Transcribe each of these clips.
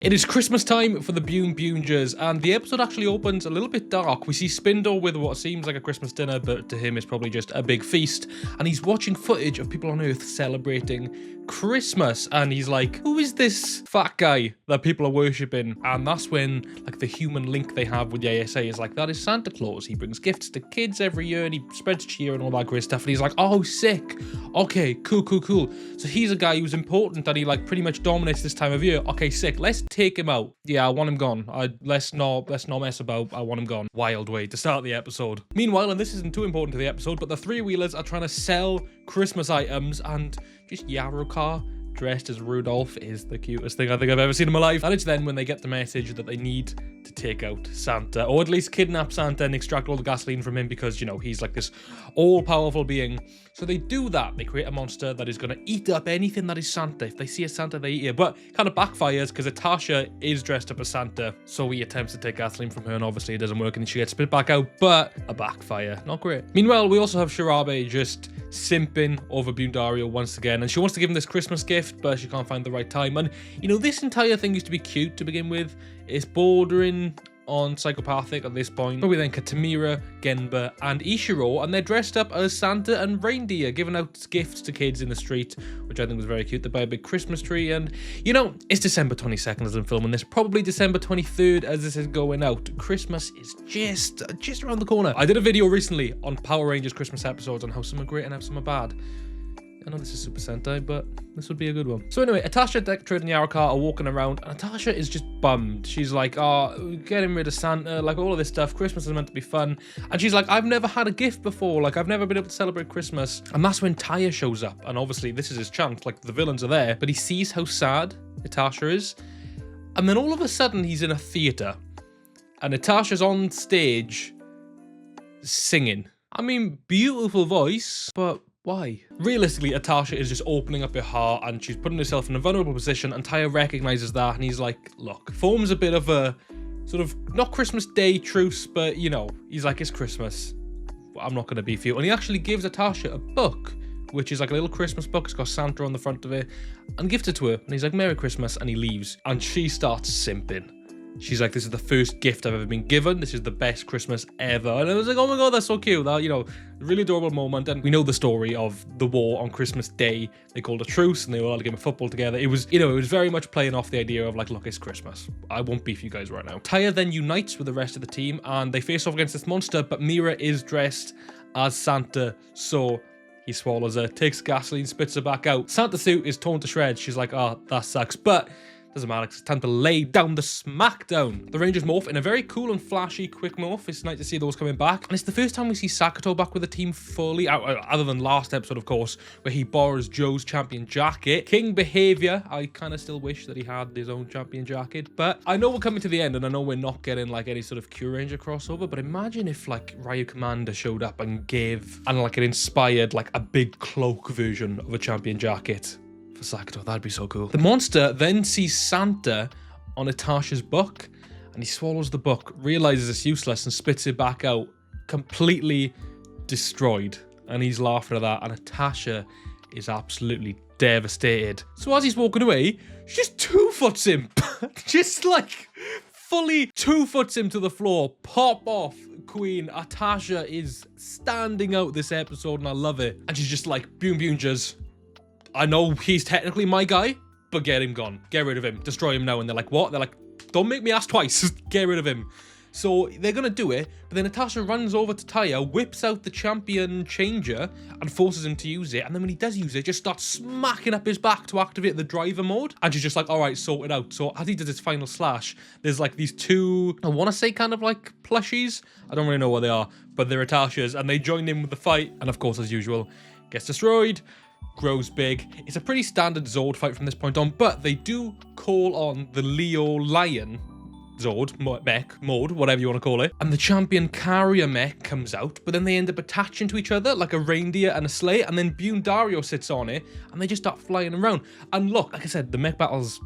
It is Christmas time for the Boonboomgers, and the episode actually opens a little bit dark. We see Spindle with what seems like a Christmas dinner, but to him it's probably just a big feast, and he's watching footage of people on Earth celebrating Christmas, and he's like, who is this fat guy that people are worshipping? And that's when, like, the human link they have with the ASA is like, that is Santa Claus. He brings gifts to kids every year, and he spreads cheer and all that great stuff, and he's like, oh, sick. Okay, cool. So he's a guy who's important, that he, like, pretty much dominates this time of year. Okay, sick. Let's take him out. Yeah, I want him gone. Let's not mess about. I want him gone. Wild way to start the episode. Meanwhile, and this isn't too important to the episode, but the three-wheelers are trying to sell Christmas items, and just Yarrow dressed as Rudolph is the cutest thing I think I've ever seen in my life. And it's then when they get the message that they need to take out Santa, or at least kidnap Santa and extract all the gasoline from him, because, you know, he's like this all-powerful being. So they do that. They create a monster that is going to eat up anything that is Santa. If they see a Santa, they eat it. But it kind of backfires because Natasha is dressed up as Santa, so he attempts to take gasoline from her, and obviously it doesn't work, and she gets spit back out. But a backfire. Not great. Meanwhile, we also have Shirabe just simping over Boondario once again, and she wants to give him this Christmas gift, but she can't find the right time. And, you know, this entire thing used to be cute to begin with. It's bordering on psychopathic at this point. But we then cut Tamira, Genba, and Ishiro, and they're dressed up as Santa and reindeer, giving out gifts to kids in the street, which I think was very cute. They buy a big Christmas tree, and, you know, it's December 22nd as I'm filming this, probably December 23rd as this is going out. Christmas is just around the corner. I did a video recently on Power Rangers Christmas episodes, on how some are great and how some are bad. I know this is Super Sentai, but this would be a good one. So anyway, Natasha, Dectrid, and Yarrow are walking around, and Natasha is just bummed. She's like, oh, getting rid of Santa, like all of this stuff. Christmas is meant to be fun. And she's like, I've never had a gift before. Like, I've never been able to celebrate Christmas. And that's when Taya shows up. And obviously, this is his chance. Like, the villains are there. But he sees how sad Natasha is. And then all of a sudden, he's in a theater. And Natasha's on stage singing. I mean, beautiful voice, but why? Realistically, Natasha is just opening up her heart, and she's putting herself in a vulnerable position, and Taya recognizes that, and he's like, look, forms a bit of a sort of, not Christmas Day truce, but, you know, he's like, it's Christmas. I'm not going to be for you. And he actually gives Natasha a book, which is like a little Christmas book. It's got Santa on the front of it, and gives it to her. And he's like, Merry Christmas, and he leaves. And she starts simping. She's like, this is the first gift I've ever been given. This is the best Christmas ever. And I was like, oh my God, that's so cute. That, you know, really adorable moment. And we know the story of the war on Christmas Day. They called a truce, and they were all game of football together. It was, you know, it was very much playing off the idea of like, look, it's Christmas. I won't beef you guys right now. Taya then unites with the rest of the team, and they face off against this monster, but Mira is dressed as Santa, so he swallows her, takes gasoline, spits her back out. Santa's suit is torn to shreds. She's like, oh, that sucks. But doesn't matter, it's time to lay down the smackdown. The Rangers morph in a very cool and flashy quick morph. It's nice to see those coming back. And it's the first time we see Sakato back with the team fully, other than last episode, of course, where he borrows Joe's champion jacket. King behavior. I kind of still wish that he had his own champion jacket. But I know we're coming to the end, and I know we're not getting like any sort of Q Ranger crossover, but imagine if like Ryu Commander showed up and gave, and like it inspired like a big cloak version of a champion jacket. Sakato, that'd be so cool. The monster then sees Santa on Natasha's book, and he swallows the book, realizes it's useless, and spits it back out, completely destroyed. And he's laughing at that, and Natasha is absolutely devastated. So as he's walking away, she just two-foots him. Just like fully two-foots him to the floor. Pop off, Queen. Natasha is standing out this episode, and I love it. And she's just like, Boonboomgers, I know he's technically my guy, but get him gone. Get rid of him. Destroy him now. And they're like, what? They're like, don't make me ask twice. Just get rid of him. So they're going to do it, but then Natasha runs over to Taya, whips out the champion changer, and forces him to use it. And then when he does use it, just starts smacking up his back to activate the driver mode. And she's just like, all right, sort it out. So as he does his final slash, there's like these two, I want to say kind of like plushies. I don't really know what they are, but they're Natasha's, and they join in with the fight. And of course, as usual, gets destroyed. Grows big. It's a pretty standard Zord fight from this point on, but they do call on the Leo Lion Zord mech mode, whatever you want to call it, and the champion carrier mech comes out, but then they end up attaching to each other like a reindeer and a sleigh, and then Boondario sits on it, and they just start flying around. And look, like I said, the mech battle's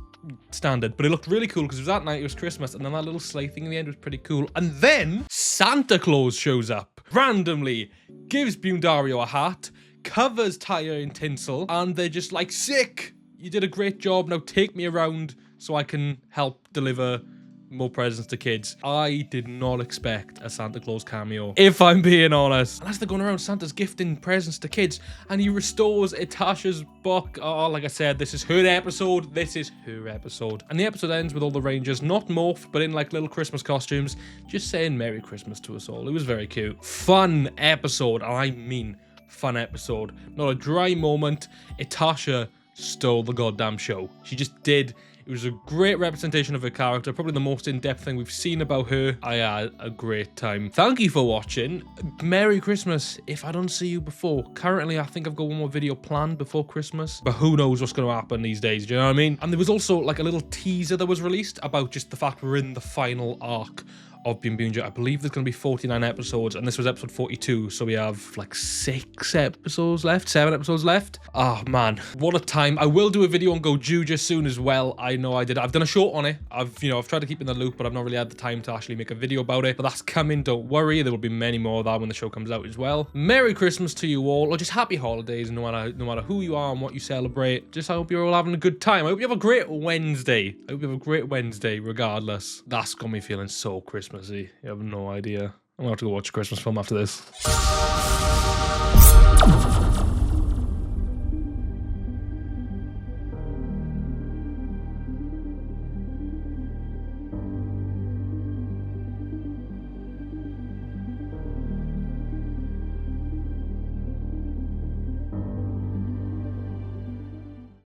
standard, but it looked really cool because it was that night, it was Christmas, and then that little sleigh thing in the end was pretty cool. And then Santa Claus shows up randomly, gives Boondario a hat, covers Taya in tinsel, and they're just like, sick, you did a great job, now take me around so I can help deliver more presents to kids. I did not expect a Santa Claus cameo, if I'm being honest. And as they're going around, Santa's gifting presents to kids, and he restores Itasha's book. Oh, like I said, this is her episode. This is her episode. And the episode ends with all the Rangers, not morphed, but in like little Christmas costumes, just saying Merry Christmas to us all. It was very cute. Fun episode, and I mean fun episode. Not a dry moment. Itasha stole the goddamn show. She just did. It was a great representation of her character, probably the most in-depth thing we've seen about her. I had a great time. Thank you for watching. Merry Christmas if I don't see you before. Currently, I think I've got one more video planned before Christmas, but who knows what's going to happen these days, do you know what I mean? And there was also like a little teaser that was released about just the fact we're in the final arc of Boonboomger. I believe there's going to be 49 episodes, and this was episode 42, so we have like 6 episodes left, 7 episodes left. Oh man, what a time. I will do a video on Gojuja soon as well. I know I did. I've done a short on it. I've tried to keep in the loop, but I've not really had the time to actually make a video about it. But that's coming, don't worry. There will be many more of that when the show comes out as well. Merry Christmas to you all, or just happy holidays, no matter who you are and what you celebrate. Just I hope you're all having a good time. I hope you have a great Wednesday. I hope you have a great Wednesday regardless. That's got me feeling so Christmassy. You have no idea. I'm gonna have to go watch a Christmas film after this.